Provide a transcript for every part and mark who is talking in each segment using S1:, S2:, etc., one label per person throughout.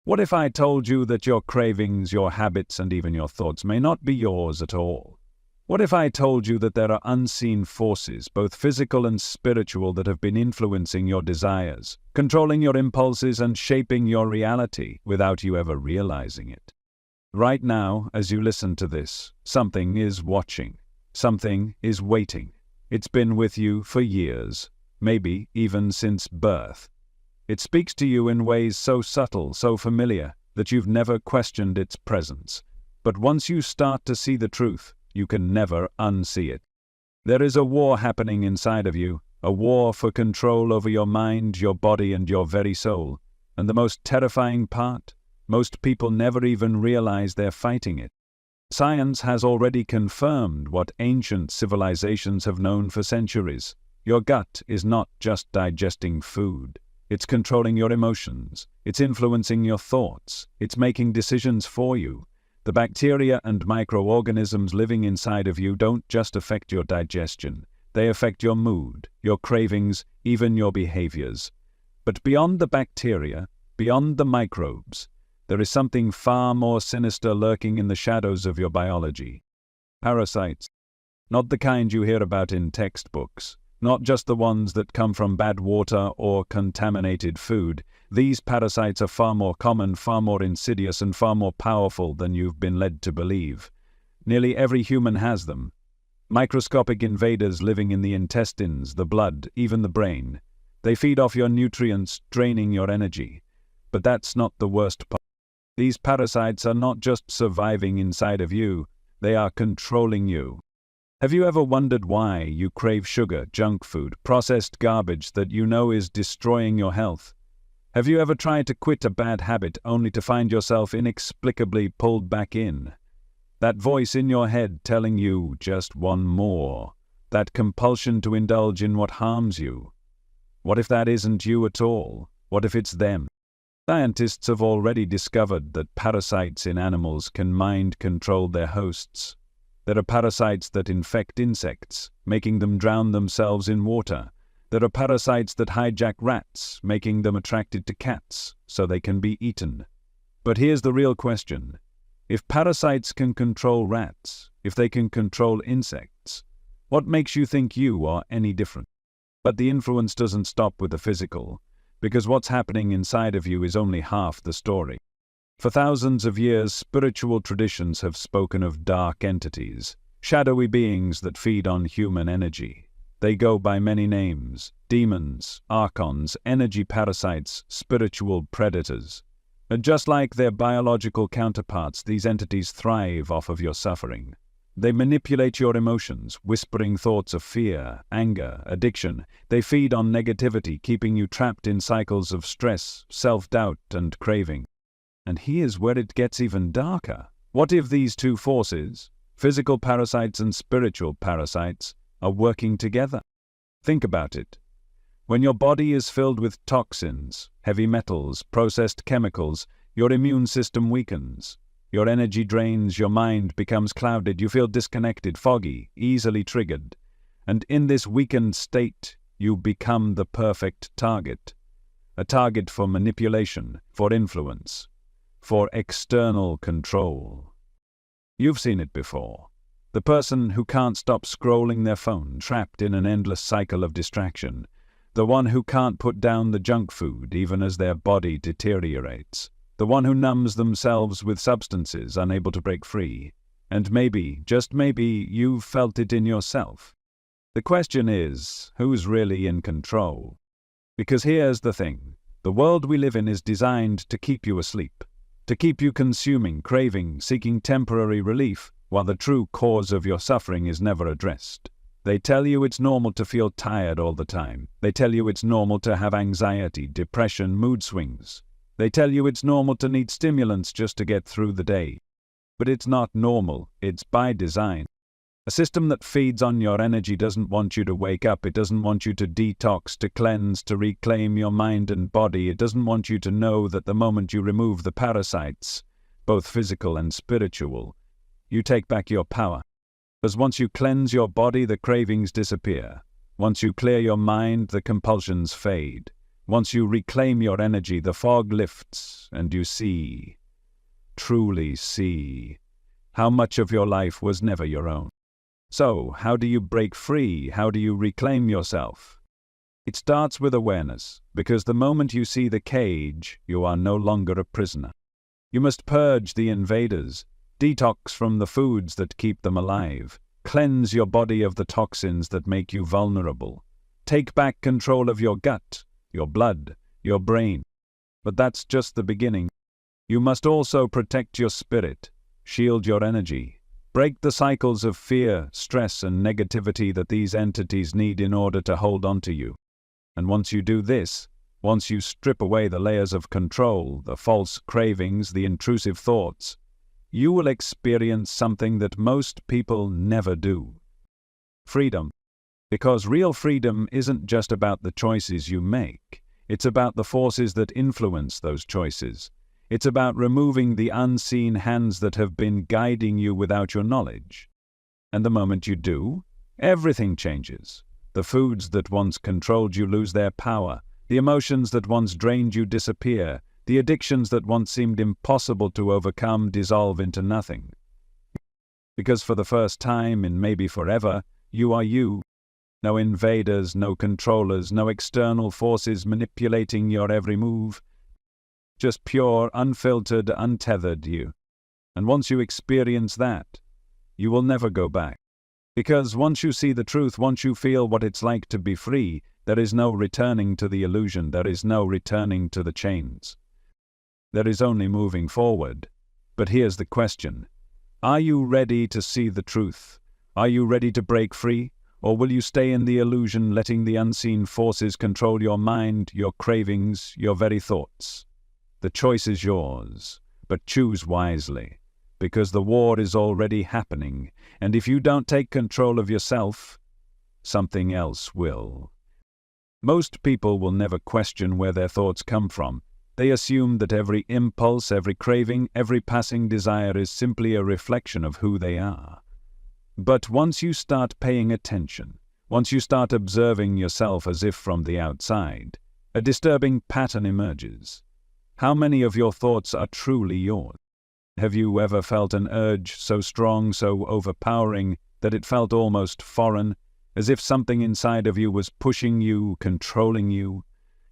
S1: What if I told you that your cravings, your habits, and even your thoughts may not be yours at all? What if I told you that there are unseen forces, both physical and spiritual, that have been influencing your desires, controlling your impulses, and shaping your reality without you ever realizing it? Right now, as you listen to this, something is watching. Something is waiting. It's been with you for years, maybe even since birth. It speaks to you in ways so subtle, so familiar, that you've never questioned its presence. But once you start to see the truth, you can never unsee it. There is a war happening inside of you, a war for control over your mind, your body, and your very soul. And the most terrifying part? Most people never even realize they're fighting it. Science has already confirmed what ancient civilizations have known for centuries. Your gut is not just digesting food. It's controlling your emotions. It's influencing your thoughts. It's making decisions for you. The bacteria and microorganisms living inside of you don't just affect your digestion. They affect your mood, your cravings, even your behaviors. But beyond the bacteria, beyond the microbes, there is something far more sinister lurking in the shadows of your biology. Parasites. Not the kind you hear about in textbooks. Not just the ones that come from bad water or contaminated food. These parasites are far more common, far more insidious, and far more powerful than you've been led to believe. Nearly every human has them. Microscopic invaders living in the intestines, the blood, even the brain. They feed off your nutrients, draining your energy. But that's not the worst part. These parasites are not just surviving inside of you, they are controlling you. Have you ever wondered why you crave sugar, junk food, processed garbage that you know is destroying your health? Have you ever tried to quit a bad habit only to find yourself inexplicably pulled back in? That voice in your head telling you just one more. That compulsion to indulge in what harms you. What if that isn't you at all? What if it's them? Scientists have already discovered that parasites in animals can mind control their hosts. There are parasites that infect insects, making them drown themselves in water. There are parasites that hijack rats, making them attracted to cats, so they can be eaten. But here's the real question. If parasites can control rats, if they can control insects, what makes you think you are any different? But the influence doesn't stop with the physical, because what's happening inside of you is only half the story. For thousands of years, spiritual traditions have spoken of dark entities, shadowy beings that feed on human energy. They go by many names: demons, archons, energy parasites, spiritual predators. And just like their biological counterparts, these entities thrive off of your suffering. They manipulate your emotions, whispering thoughts of fear, anger, addiction. They feed on negativity, keeping you trapped in cycles of stress, self-doubt, and craving. And here's where it gets even darker. What if these two forces, physical parasites and spiritual parasites, are working together? Think about it. When your body is filled with toxins, heavy metals, processed chemicals, your immune system weakens. Your energy drains, your mind becomes clouded, you feel disconnected, foggy, easily triggered. And in this weakened state, you become the perfect target. A target for manipulation, for influence, for external control. You've seen it before. The person who can't stop scrolling their phone, trapped in an endless cycle of distraction. The one who can't put down the junk food even as their body deteriorates. The one who numbs themselves with substances, unable to break free. And maybe, just maybe, you've felt it in yourself. The question is, who's really in control? Because here's the thing. The world we live in is designed to keep you asleep. To keep you consuming, craving, seeking temporary relief, while the true cause of your suffering is never addressed. They tell you it's normal to feel tired all the time. They tell you it's normal to have anxiety, depression, mood swings. They tell you it's normal to need stimulants just to get through the day. But it's not normal, it's by design. A system that feeds on your energy doesn't want you to wake up, it doesn't want you to detox, to cleanse, to reclaim your mind and body. It doesn't want you to know that the moment you remove the parasites, both physical and spiritual, you take back your power. Because once you cleanse your body, the cravings disappear. Once you clear your mind, the compulsions fade. Once you reclaim your energy, the fog lifts and you see, truly see, how much of your life was never your own. So, how do you break free? How do you reclaim yourself? It starts with awareness, because the moment you see the cage, you are no longer a prisoner. You must purge the invaders, detox from the foods that keep them alive, cleanse your body of the toxins that make you vulnerable. Take back control of your gut, your blood, your brain. But that's just the beginning. You must also protect your spirit, shield your energy, break the cycles of fear, stress, and negativity that these entities need in order to hold on to you. And once you do this, once you strip away the layers of control, the false cravings, the intrusive thoughts, you will experience something that most people never do. Freedom. Because real freedom isn't just about the choices you make. It's about the forces that influence those choices. It's about removing the unseen hands that have been guiding you without your knowledge. And the moment you do, everything changes. The foods that once controlled you lose their power. The emotions that once drained you disappear. The addictions that once seemed impossible to overcome dissolve into nothing. Because for the first time, and maybe forever, you are you. No invaders, no controllers, no external forces manipulating your every move. Just pure, unfiltered, untethered you. And once you experience that, you will never go back. Because once you see the truth, once you feel what it's like to be free, there is no returning to the illusion, there is no returning to the chains. There is only moving forward. But here's the question. Are you ready to see the truth? Are you ready to break free? Or will you stay in the illusion, letting the unseen forces control your mind, your cravings, your very thoughts? The choice is yours, but choose wisely, because the war is already happening, and if you don't take control of yourself, something else will. Most people will never question where their thoughts come from. They assume that every impulse, every craving, every passing desire is simply a reflection of who they are. But once you start paying attention, once you start observing yourself as if from the outside, a disturbing pattern emerges. How many of your thoughts are truly yours? Have you ever felt an urge so strong, so overpowering, that it felt almost foreign, as if something inside of you was pushing you, controlling you?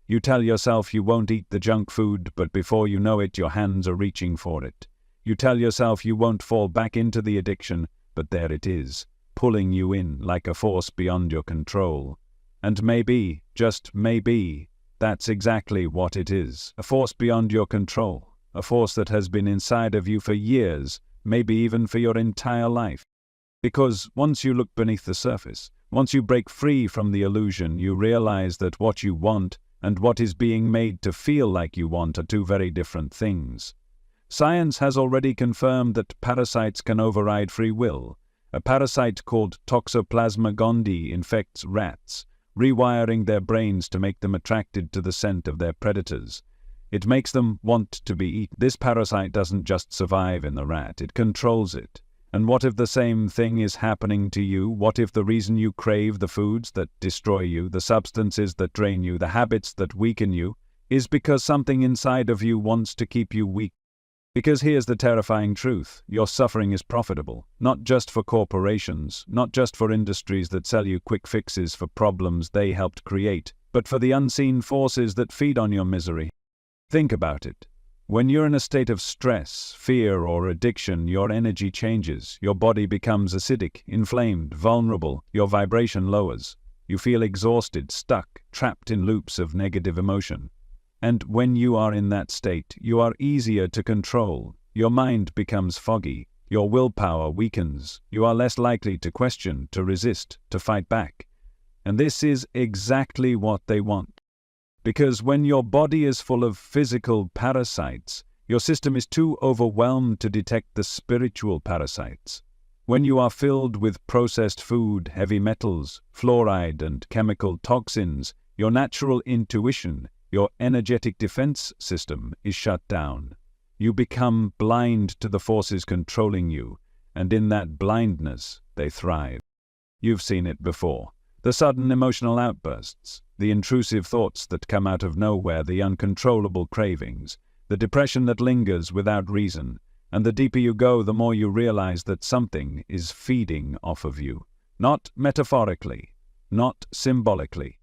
S1: You tell yourself you won't eat the junk food, but before you know it, your hands are reaching for it. You tell yourself you won't fall back into the addiction, but there it is, pulling you in like a force beyond your control. And maybe, just maybe, that's exactly what it is. A force beyond your control. A force that has been inside of you for years, maybe even for your entire life. Because once you look beneath the surface, once you break free from the illusion, you realize that what you want and what is being made to feel like you want are two very different things. Science has already confirmed that parasites can override free will. A parasite called Toxoplasma gondii infects rats, rewiring their brains to make them attracted to the scent of their predators. It makes them want to be eaten. This parasite doesn't just survive in the rat, it controls it. And what if the same thing is happening to you? What if the reason you crave the foods that destroy you, the substances that drain you, the habits that weaken you, is because something inside of you wants to keep you weak? Because here's the terrifying truth. Your suffering is profitable, not just for corporations, not just for industries that sell you quick fixes for problems they helped create, but for the unseen forces that feed on your misery. Think about it. When you're in a state of stress, fear, or addiction, your energy changes. Your body becomes acidic, inflamed, vulnerable. Your vibration lowers. You feel exhausted, stuck, trapped in loops of negative emotion. And when you are in that state, you are easier to control. Your mind becomes foggy. Your willpower weakens. You are less likely to question, to resist, to fight back. And this is exactly what they want. Because when your body is full of physical parasites, your system is too overwhelmed to detect the spiritual parasites. When you are filled with processed food, heavy metals, fluoride, and chemical toxins, your natural intuition, your energetic defense system is shut down. You become blind to the forces controlling you, and in that blindness, they thrive. You've seen it before. The sudden emotional outbursts, the intrusive thoughts that come out of nowhere, the uncontrollable cravings, the depression that lingers without reason, and the deeper you go, the more you realize that something is feeding off of you. Not metaphorically, not symbolically,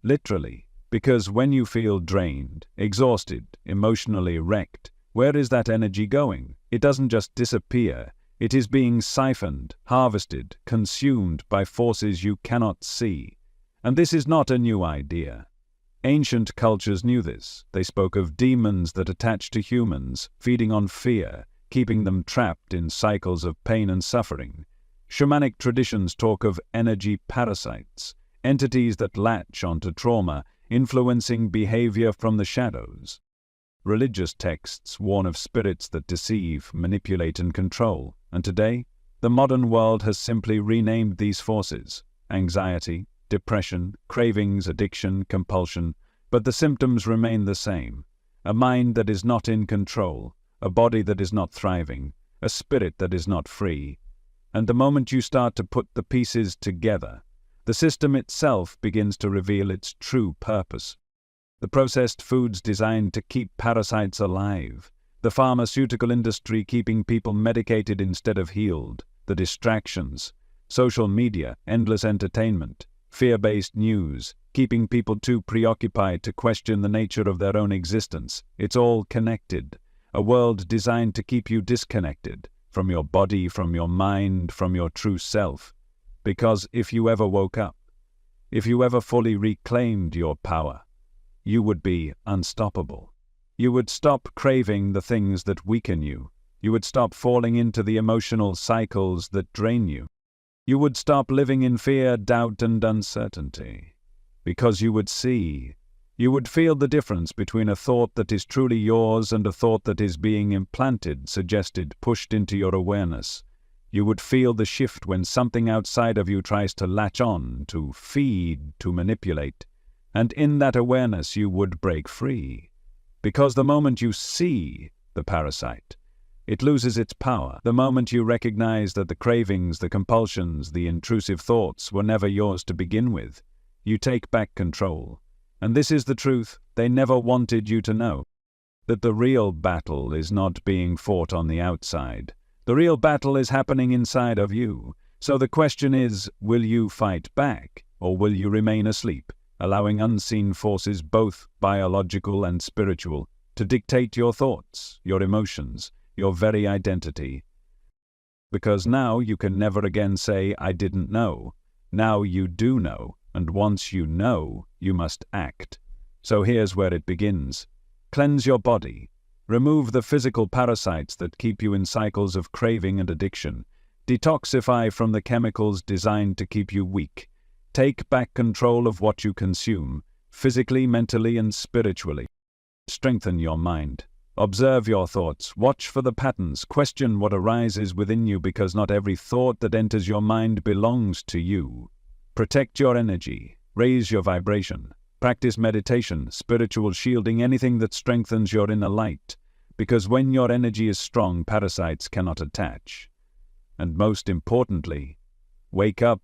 S1: literally. Because when you feel drained, exhausted, emotionally wrecked, where is that energy going? It doesn't just disappear. It is being siphoned, harvested, consumed by forces you cannot see. And this is not a new idea. Ancient cultures knew this. They spoke of demons that attach to humans, feeding on fear, keeping them trapped in cycles of pain and suffering. Shamanic traditions talk of energy parasites, entities that latch onto trauma, influencing behavior from the shadows. Religious texts warn of spirits that deceive, manipulate, and control. And today, the modern world has simply renamed these forces: anxiety, depression, cravings, addiction, compulsion, but the symptoms remain the same. A mind that is not in control, a body that is not thriving, a spirit that is not free. And the moment you start to put the pieces together, the system itself begins to reveal its true purpose. The processed foods designed to keep parasites alive, the pharmaceutical industry keeping people medicated instead of healed, the distractions, social media, endless entertainment, fear-based news, keeping people too preoccupied to question the nature of their own existence. It's all connected. A world designed to keep you disconnected from your body, from your mind, from your true self. Because if you ever woke up, if you ever fully reclaimed your power, you would be unstoppable. You would stop craving the things that weaken you. You would stop falling into the emotional cycles that drain you. You would stop living in fear, doubt, and uncertainty. Because you would see, you would feel the difference between a thought that is truly yours and a thought that is being implanted, suggested, pushed into your awareness. You would feel the shift when something outside of you tries to latch on, to feed, to manipulate. And in that awareness you would break free. Because the moment you see the parasite, it loses its power. The moment you recognize that the cravings, the compulsions, the intrusive thoughts were never yours to begin with, you take back control. And this is the truth they never wanted you to know. That the real battle is not being fought on the outside. The real battle is happening inside of you. So the question is, will you fight back, or will you remain asleep, allowing unseen forces, both biological and spiritual, to dictate your thoughts, your emotions, your very identity? Because now you can never again say, I didn't know. Now you do know, and once you know, you must act. So here's where it begins. Cleanse your body. Remove the physical parasites that keep you in cycles of craving and addiction. Detoxify from the chemicals designed to keep you weak. Take back control of what you consume, physically, mentally, and spiritually. Strengthen your mind. Observe your thoughts. Watch for the patterns. Question what arises within you, because not every thought that enters your mind belongs to you. Protect your energy. Raise your vibration. Practice meditation, spiritual shielding, anything that strengthens your inner light. Because when your energy is strong, parasites cannot attach. And most importantly, wake up.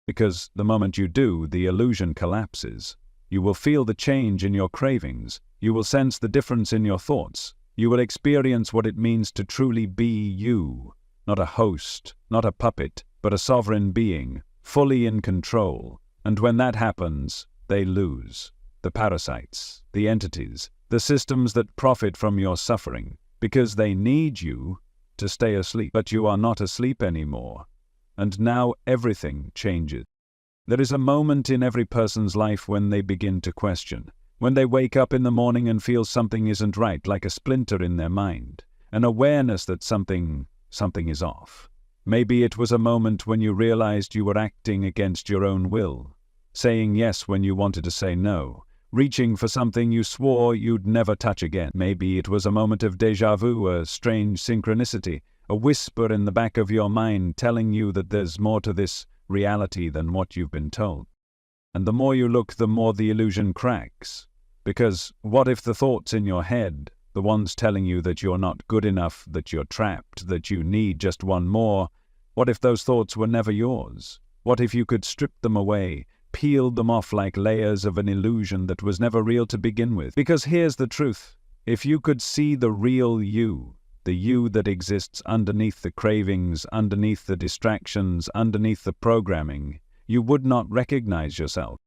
S1: Because the moment you do, the illusion collapses. You will feel the change in your cravings. You will sense the difference in your thoughts. You will experience what it means to truly be you. Not a host, not a puppet, but a sovereign being, fully in control. And when that happens, they lose. The parasites, the entities, the systems that profit from your suffering, because they need you to stay asleep. But you are not asleep anymore. And now everything changes. There is a moment in every person's life when they begin to question. When they wake up in the morning and feel something isn't right, like a splinter in their mind. An awareness that something is off. Maybe it was a moment when you realized you were acting against your own will. Saying yes when you wanted to say no. Reaching for something you swore you'd never touch again. Maybe it was a moment of déjà vu, a strange synchronicity. A whisper in the back of your mind telling you that there's more to this reality than what you've been told. And the more you look, the more the illusion cracks. Because what if the thoughts in your head, the ones telling you that you're not good enough, that you're trapped, that you need just one more, what if those thoughts were never yours? What if you could strip them away, peel them off like layers of an illusion that was never real to begin with? Because here's the truth. If you could see the real you, the you that exists underneath the cravings, underneath the distractions, underneath the programming, you would not recognize yourself.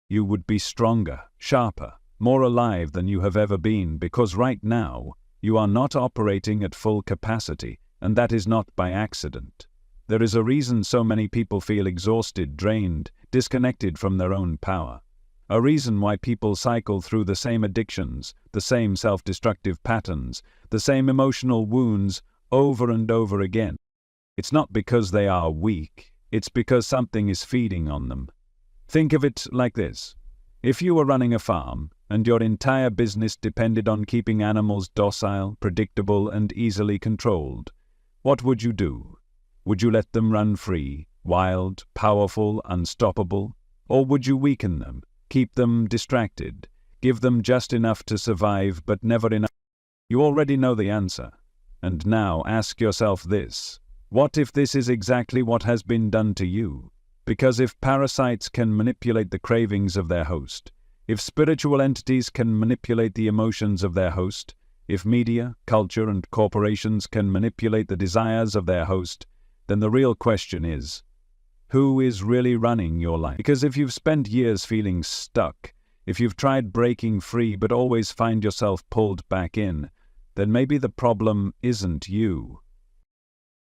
S1: You would be stronger, sharper, more alive than you have ever been, because right now, you are not operating at full capacity, and that is not by accident. There is a reason so many people feel exhausted, drained, disconnected from their own power. A reason why people cycle through the same addictions, the same self-destructive patterns, the same emotional wounds over and over again. It's not because they are weak, it's because something is feeding on them. Think of it like this. If you were running a farm, and your entire business depended on keeping animals docile, predictable, and easily controlled, what would you do? Would you let them run free, wild, powerful, unstoppable? Or would you weaken them, keep them distracted, give them just enough to survive but never enough? You already know the answer. And now ask yourself this. What if this is exactly what has been done to you? Because if parasites can manipulate the cravings of their host, if spiritual entities can manipulate the emotions of their host, if media, culture, and corporations can manipulate the desires of their host, then the real question is, who is really running your life? Because if you've spent years feeling stuck, if you've tried breaking free but always find yourself pulled back in, then maybe the problem isn't you.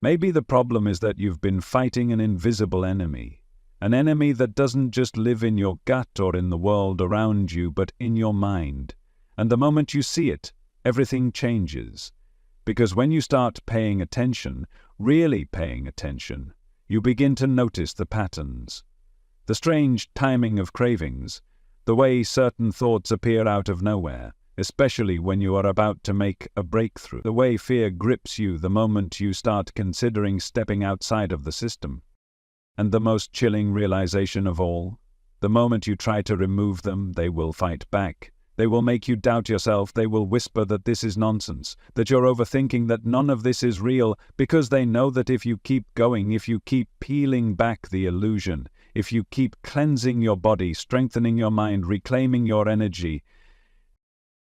S1: Maybe the problem is that you've been fighting an invisible enemy. An enemy that doesn't just live in your gut or in the world around you, but in your mind. And the moment you see it, everything changes. Because when you start paying attention, really paying attention, you begin to notice the patterns. The strange timing of cravings, the way certain thoughts appear out of nowhere, especially when you are about to make a breakthrough. The way fear grips you the moment you start considering stepping outside of the system. And the most chilling realization of all, the moment you try to remove them, they will fight back. They will make you doubt yourself. They will whisper that this is nonsense, that you're overthinking, that none of this is real, because they know that if you keep going, if you keep peeling back the illusion, if you keep cleansing your body, strengthening your mind, reclaiming your energy,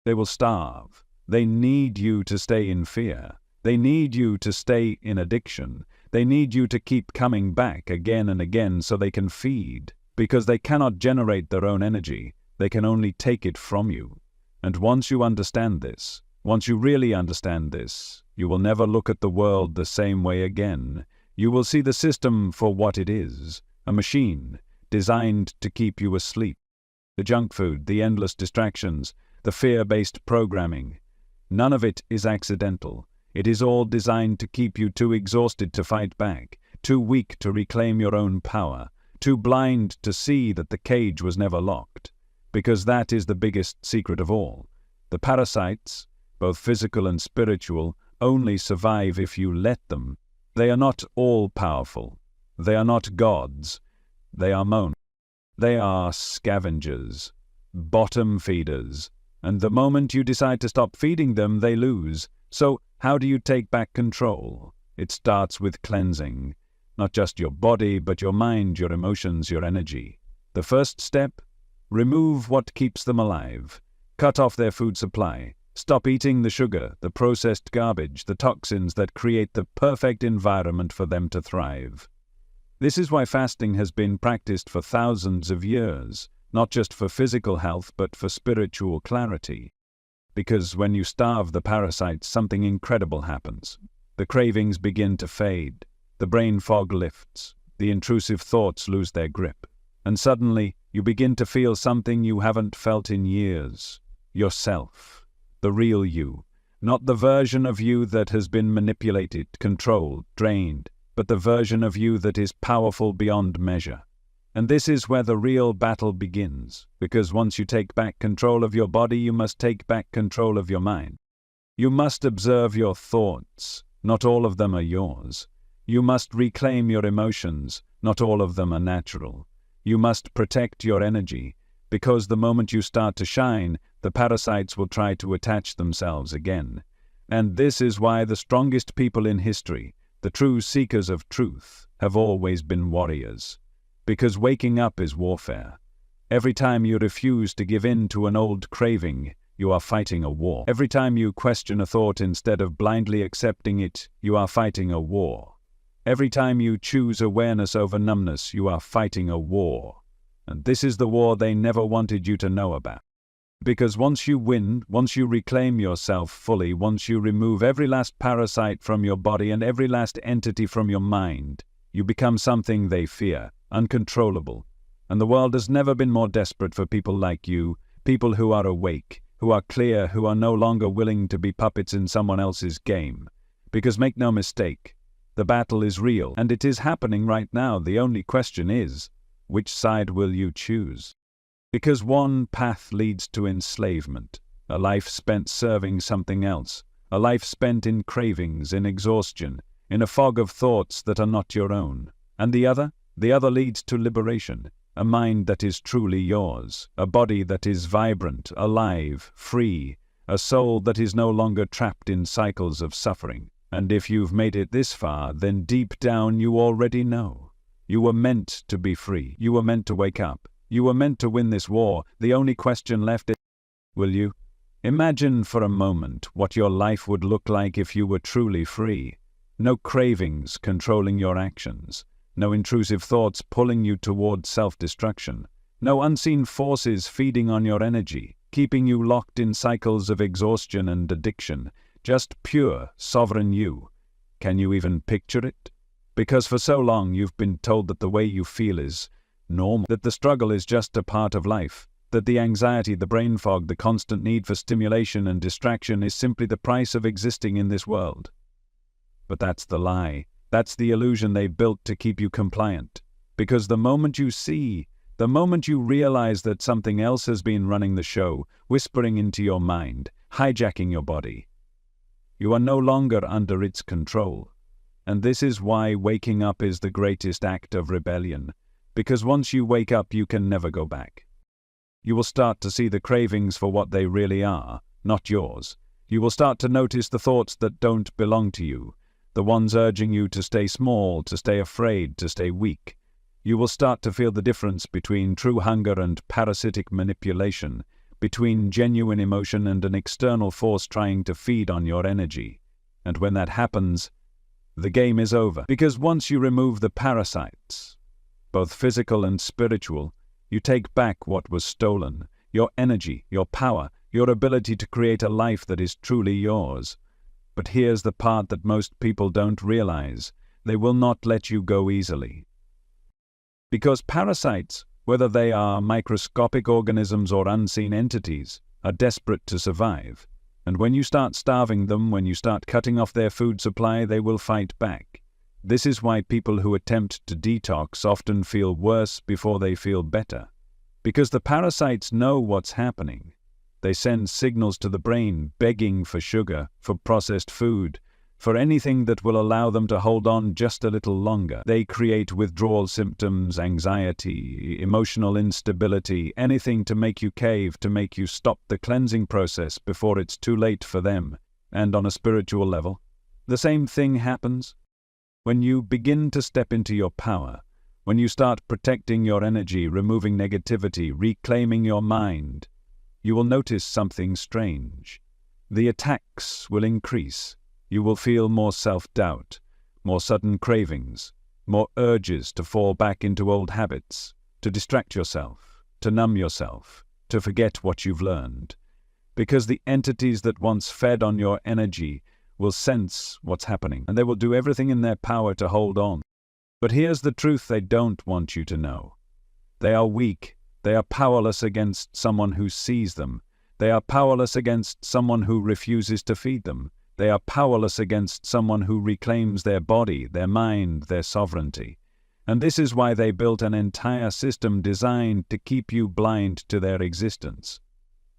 S1: they will starve. They need you to stay in fear. They need you to stay in addiction. They need you to keep coming back again and again so they can feed, because they cannot generate their own energy. They can only take it from you. And once you understand this, once you really understand this, you will never look at the world the same way again. You will see the system for what it is, a machine designed to keep you asleep. The junk food, the endless distractions, the fear-based programming, none of it is accidental. It is all designed to keep you too exhausted to fight back, too weak to reclaim your own power, too blind to see that the cage was never locked. Because that is the biggest secret of all. The parasites, both physical and spiritual, only survive if you let them. They are not all-powerful. They are not gods. They are moan. They are scavengers, bottom feeders. And the moment you decide to stop feeding them, they lose. So, how do you take back control? It starts with cleansing. Not just your body, but your mind, your emotions, your energy. The first step? Remove what keeps them alive. Cut off their food supply. Stop eating the sugar, the processed garbage, the toxins that create the perfect environment for them to thrive. This is why fasting has been practiced for thousands of years, not just for physical health, but for spiritual clarity. Because when you starve the parasites, something incredible happens. The cravings begin to fade. The brain fog lifts. The intrusive thoughts lose their grip. And suddenly, you begin to feel something you haven't felt in years. Yourself. The real you. Not the version of you that has been manipulated, controlled, drained, but the version of you that is powerful beyond measure. And this is where the real battle begins, because once you take back control of your body, you must take back control of your mind. You must observe your thoughts. Not all of them are yours. You must reclaim your emotions. Not all of them are natural. You must protect your energy, because the moment you start to shine, the parasites will try to attach themselves again. And this is why the strongest people in history, the true seekers of truth, have always been warriors. Because waking up is warfare. Every time you refuse to give in to an old craving, you are fighting a war. Every time you question a thought instead of blindly accepting it, you are fighting a war. Every time you choose awareness over numbness, you are fighting a war. And this is the war they never wanted you to know about. Because once you win, once you reclaim yourself fully, once you remove every last parasite from your body and every last entity from your mind, you become something they fear, uncontrollable. And the world has never been more desperate for people like you, people who are awake, who are clear, who are no longer willing to be puppets in someone else's game. Because make no mistake, the battle is real, and it is happening right now. The only question is, which side will you choose? Because one path leads to enslavement, a life spent serving something else, a life spent in cravings, in exhaustion, in a fog of thoughts that are not your own. And the other leads to liberation, a mind that is truly yours, a body that is vibrant, alive, free, a soul that is no longer trapped in cycles of suffering. And if you've made it this far, then deep down you already know. You were meant to be free. You were meant to wake up. You were meant to win this war. The only question left is, will you? Imagine for a moment what your life would look like if you were truly free. No cravings controlling your actions. No intrusive thoughts pulling you toward self-destruction. No unseen forces feeding on your energy, keeping you locked in cycles of exhaustion and addiction. Just pure, sovereign you. Can you even picture it? Because for so long you've been told that the way you feel is normal, that the struggle is just a part of life, that the anxiety, the brain fog, the constant need for stimulation and distraction is simply the price of existing in this world. But that's the lie. That's the illusion they've built to keep you compliant. Because the moment you see, the moment you realize that something else has been running the show, whispering into your mind, hijacking your body, you are no longer under its control. And this is why waking up is the greatest act of rebellion. Because once you wake up, you can never go back. You will start to see the cravings for what they really are, not yours. You will start to notice the thoughts that don't belong to you, the ones urging you to stay small, to stay afraid, to stay weak. You will start to feel the difference between true hunger and parasitic manipulation, between genuine emotion and an external force trying to feed on your energy. And when that happens, the game is over. Because once you remove the parasites, both physical and spiritual, you take back what was stolen, your energy, your power, your ability to create a life that is truly yours. But here's the part that most people don't realize. They will not let you go easily. Because parasites, whether they are microscopic organisms or unseen entities, are desperate to survive. And when you start starving them, when you start cutting off their food supply, they will fight back. This is why people who attempt to detox often feel worse before they feel better. Because the parasites know what's happening. They send signals to the brain, begging for sugar, for processed food, for anything that will allow them to hold on just a little longer. They create withdrawal symptoms, anxiety, emotional instability, anything to make you cave, to make you stop the cleansing process before it's too late for them. And on a spiritual level, the same thing happens. When you begin to step into your power, when you start protecting your energy, removing negativity, reclaiming your mind, you will notice something strange. The attacks will increase. You will feel more self-doubt, more sudden cravings, more urges to fall back into old habits, to distract yourself, to numb yourself, to forget what you've learned. Because the entities that once fed on your energy will sense what's happening, and they will do everything in their power to hold on. But here's the truth they don't want you to know. They are weak. They are powerless against someone who sees them. They are powerless against someone who refuses to feed them. They are powerless against someone who reclaims their body, their mind, their sovereignty. And this is why they built an entire system designed to keep you blind to their existence.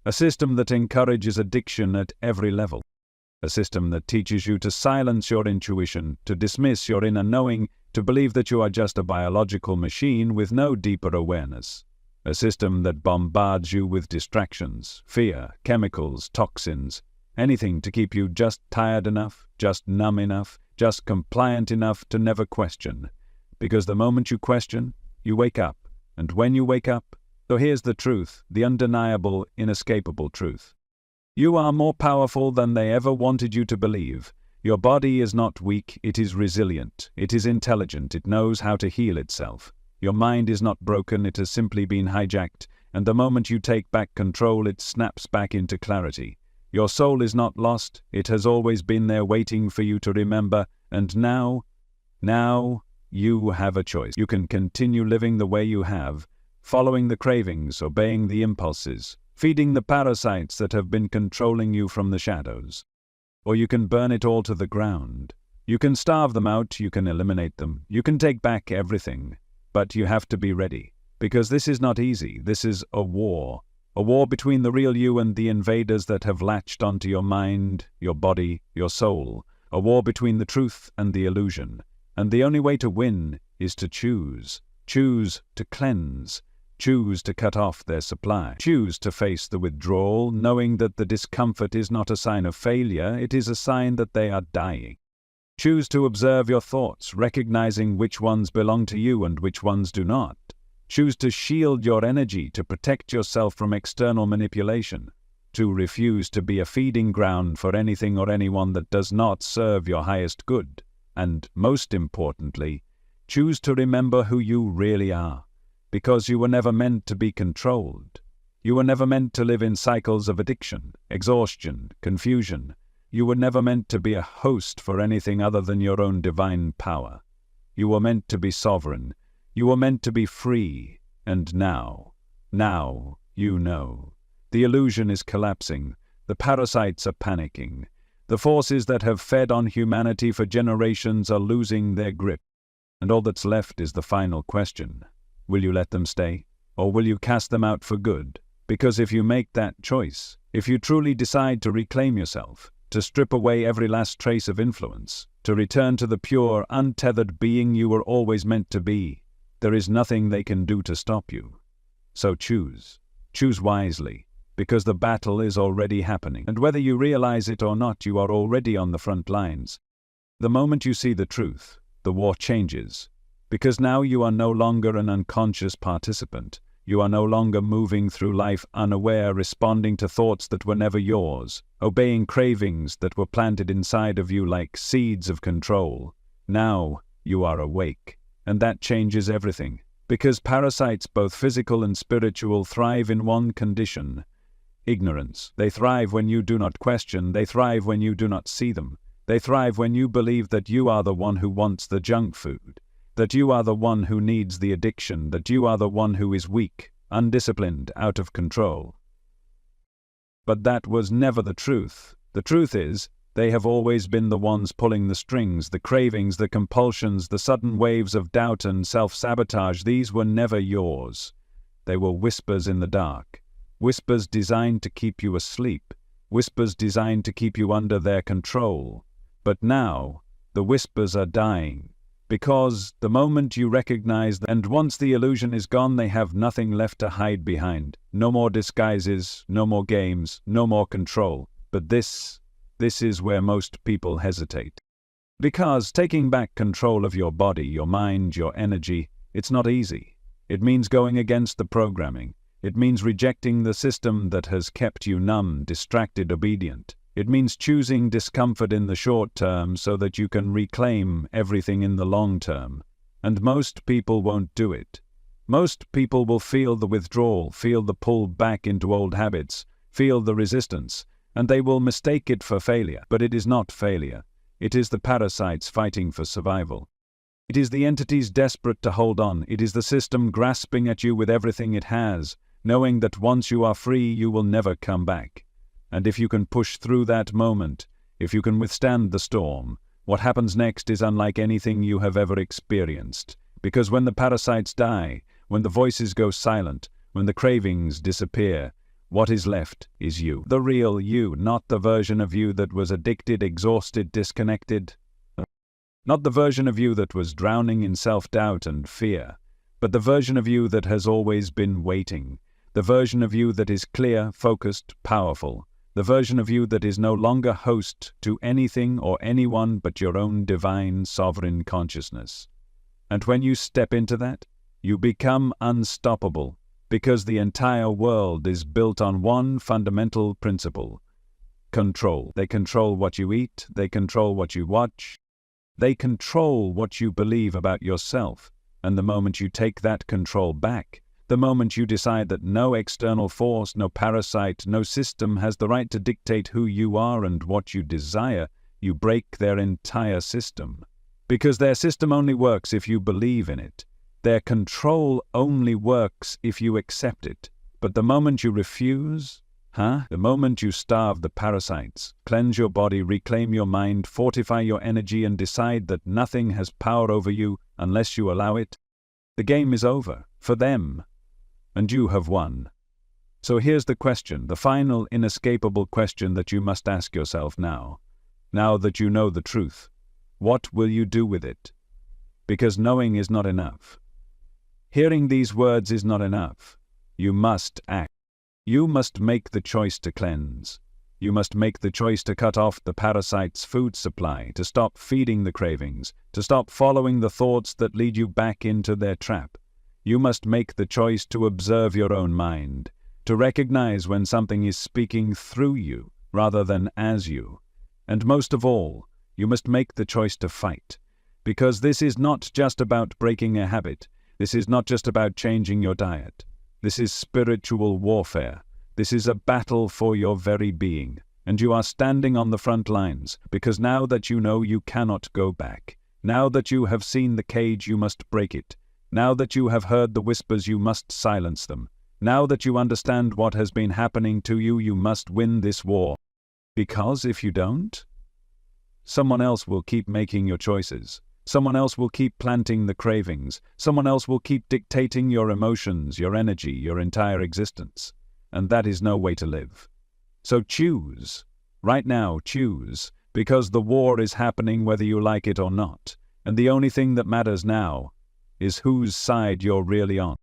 S1: A system that encourages addiction at every level. A system that teaches you to silence your intuition, to dismiss your inner knowing, to believe that you are just a biological machine with no deeper awareness. A system that bombards you with distractions, fear, chemicals, toxins, anything to keep you just tired enough, just numb enough, just compliant enough to never question. Because the moment you question, You wake up. And when you wake up, so here's the truth, the undeniable, inescapable truth. You are more powerful than they ever wanted you to believe. Your body is not weak, it is resilient, it is intelligent, it knows how to heal itself. Your mind is not broken, it has simply been hijacked, and the moment you take back control, it snaps back into clarity. Your soul is not lost, it has always been there waiting for you to remember, and now you have a choice. You can continue living the way you have, following the cravings, obeying the impulses, feeding the parasites that have been controlling you from the shadows. Or you can burn it all to the ground. You can starve them out, you can eliminate them, you can take back everything. But you have to be ready, because this is not easy. This is a war between the real you and the invaders that have latched onto your mind, your body, your soul, a war between the truth and the illusion. And the only way to win is to choose to cleanse, choose to cut off their supply, choose to face the withdrawal, knowing that the discomfort is not a sign of failure, it is a sign that they are dying. Choose to observe your thoughts, recognizing which ones belong to you and which ones do not. Choose to shield your energy, to protect yourself from external manipulation, to refuse to be a feeding ground for anything or anyone that does not serve your highest good. And, most importantly, choose to remember who you really are, because you were never meant to be controlled. You were never meant to live in cycles of addiction, exhaustion, confusion. You were never meant to be a host for anything other than your own divine power. You were meant to be sovereign. You were meant to be free. And now you know. The illusion is collapsing. The parasites are panicking. The forces that have fed on humanity for generations are losing their grip. And all that's left is the final question. Will you let them stay? Or will you cast them out for good? Because if you make that choice, if you truly decide to reclaim yourself, to strip away every last trace of influence, to return to the pure, untethered being you were always meant to be, there is nothing they can do to stop you. So choose wisely, because the battle is already happening. And whether you realize it or not, you are already on the front lines. The moment you see the truth, the war changes, because now you are no longer an unconscious participant. You are no longer moving through life unaware, responding to thoughts that were never yours, obeying cravings that were planted inside of you like seeds of control. Now you are awake, and that changes everything, because parasites, both physical and spiritual, thrive in one condition: ignorance. They thrive when you do not question, they thrive when you do not see them. They thrive when you believe that you are the one who wants the junk food, that you are the one who needs the addiction, that you are the one who is weak, undisciplined, out of control. But that was never the truth. The truth is, they have always been the ones pulling the strings, the cravings, the compulsions, the sudden waves of doubt and self-sabotage. These were never yours. They were whispers in the dark, whispers designed to keep you asleep, whispers designed to keep you under their control. But now, the whispers are dying. Because the moment you recognize them, and once the illusion is gone, they have nothing left to hide behind. No more disguises, no more games, no more control. But this is where most people hesitate. Because taking back control of your body, your mind, your energy, it's not easy. It means going against the programming. It means rejecting the system that has kept you numb, distracted, obedient. It means choosing discomfort in the short term so that you can reclaim everything in the long term. And most people won't do it. Most people will feel the withdrawal, feel the pull back into old habits, feel the resistance, and they will mistake it for failure. But it is not failure. It is the parasites fighting for survival. It is the entities desperate to hold on. It is the system grasping at you with everything it has, knowing that once you are free, you will never come back. And if you can push through that moment, if you can withstand the storm, what happens next is unlike anything you have ever experienced. Because when the parasites die, when the voices go silent, when the cravings disappear, what is left is you. The real you, not the version of you that was addicted, exhausted, disconnected. Not the version of you that was drowning in self-doubt and fear, but the version of you that has always been waiting. The version of you that is clear, focused, powerful. The version of you that is no longer host to anything or anyone but your own divine, sovereign consciousness. And when you step into that, You become unstoppable, because the entire world is built on one fundamental principle: control. They control what you eat, they control what you watch, they control what you believe about yourself. And the moment you take that control back, the moment you decide that no external force, no parasite, no system has the right to dictate who you are and what you desire, you break their entire system. Because their system only works if you believe in it. Their control only works if you accept it. But the moment you refuse, the moment you starve the parasites, cleanse your body, reclaim your mind, fortify your energy, and decide that nothing has power over you unless you allow it, the game is over, for them, and you have won. So here's the question, the final inescapable question that you must ask yourself now. Now that you know the truth, what will you do with it? Because knowing is not enough. Hearing these words is not enough. You must act. You must make the choice to cleanse. You must make the choice to cut off the parasite's food supply, to stop feeding the cravings, to stop following the thoughts that lead you back into their trap. You must make the choice to observe your own mind, to recognize when something is speaking through you rather than as you. And most of all, you must make the choice to fight. Because this is not just about breaking a habit. This is not just about changing your diet. This is spiritual warfare. This is a battle for your very being. And you are standing on the front lines, because now that you know, you cannot go back. Now that you have seen the cage, you must break it. Now that you have heard the whispers, you must silence them. Now that you understand what has been happening to you, you must win this war. Because if you don't, someone else will keep making your choices. Someone else will keep planting the cravings. Someone else will keep dictating your emotions, your energy, your entire existence. And that is no way to live. So choose. Right now, choose. Because the war is happening whether you like it or not. And the only thing that matters now is whose side you're really on.